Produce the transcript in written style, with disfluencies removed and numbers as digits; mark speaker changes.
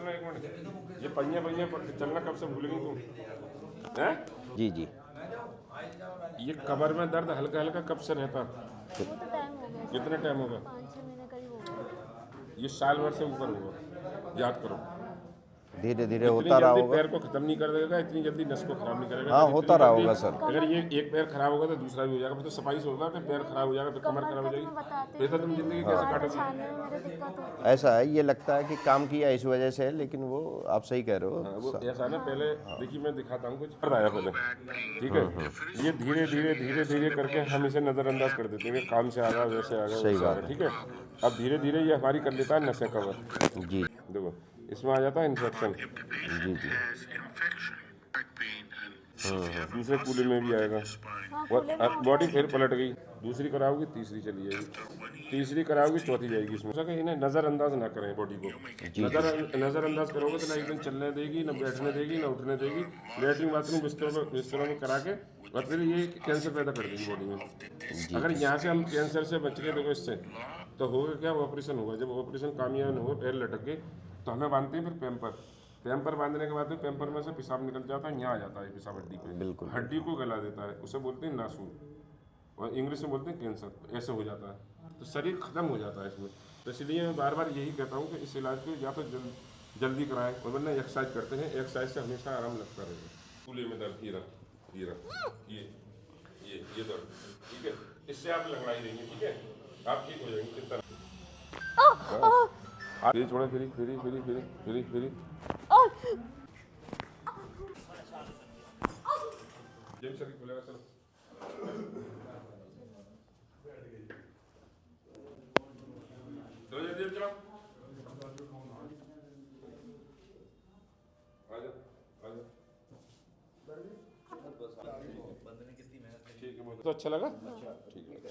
Speaker 1: एक मिनट, ये पहिया पहिया चलना कब से भूल गई तुम हैं?
Speaker 2: जी जी।
Speaker 1: ये कमर में दर्द हल्का हल्का कब से रहता?
Speaker 3: वो तो टाइम हो गया,
Speaker 1: कितने टाइम होगा?
Speaker 3: 5-6 महीने करीब हो गया।
Speaker 1: ये साल भर से ऊपर होगा, याद करो।
Speaker 2: धीरे धीरे
Speaker 1: इतनी
Speaker 2: होता रहा
Speaker 1: जल्दी
Speaker 2: होगा।
Speaker 1: पैर को खत्म नहीं कर देगा, इतनी जल्दी नस को खराब नहीं करेगा।
Speaker 2: हाँ,
Speaker 1: इतनी
Speaker 2: होता रहा
Speaker 1: जल्दी-
Speaker 2: होगा सर।
Speaker 1: अगर ये एक पैर खराब होगा तो दूसरा भी हो जाएगा, फिर तो सफाई से होगा, फिर पैर खराब हो जाएगा, फिर कमर खराब हो जाएगी, फिर तो तुम जिंदगी कैसे काटोगे?
Speaker 2: ऐसा है, ये लगता है कि काम किया इस वजह से है, लेकिन वो आप सही कह रहे हो।
Speaker 1: हाँ, वो ऐसा ना, पहले देखिए मैं दिखाता हूँ कुछ आया पहले, ठीक है। ये धीरे धीरे धीरे धीरे करके हम इसे नजरअंदाज कर देते हैं कि काम से आ रहा, वैसे आ
Speaker 2: सही
Speaker 1: गया,
Speaker 2: बात है।
Speaker 1: ठीक है। अब धीरे धीरे ये हमारी कर लेता है नसें कवर।
Speaker 2: जी
Speaker 1: देखो इसमें आ जाता है इन्फेक्शन,
Speaker 2: जी जी।
Speaker 1: दूसरे कूले में भी आएगा, और बॉडी फिर पलट गई, दूसरी कराओगी तीसरी चली जाएगी, तीसरी कराओगी चौथी जाएगी। इसमें सके इन्हें नज़रअंदाज ना करें बॉडी को। नज़रअंदाज करोगे तो ना एक दिन चलने देगी, ना बैठने देगी, ना उठने देगी। लेटरिन बाथरूम बिस्तरों में करा के और फिर ये कैंसर पैदा कर देगी बॉडी में। अगर यहाँ से हम कैंसर से बच गए, देखो इससे तो होगा क्या, ऑपरेशन होगा। जब ऑपरेशन कामयाब हो, पैर लटक गए, तो हमें बांधते हैं फिर पैम्पर बांधने के बाद में पैम्पर में से पेशाब निकल जाता है, यहाँ आ जाता है पेशाब हड्डी पे,
Speaker 2: बिल्कुल।
Speaker 1: हड्डी को गला देता है, उसे बोलते हैं नासून, और इंग्लिश में बोलते हैं कैंसर। ऐसे हो जाता है, तो शरीर खत्म हो जाता है इसमें। तो इसलिए मैं बार बार यही कहता हूँ कि इस इलाज को या तो जल्दी कराएं, और वरना एक्सरसाइज करते हैं, एक्सरसाइज से हमेशा आराम लगता रहेगा। कूल्हे में दर्द, ये दर्द, ठीक है, इससे आप लंगड़ाई देंगे, ठीक है, आप ठीक हो जाएंगे। चिंता फिर छोड़ा, free free free free free free जेब सर खुलेगा, चलो। चलो जल्दी चलो, आ जाओ आ जाओ। ठीक है, तो अच्छा लगा, ठीक है।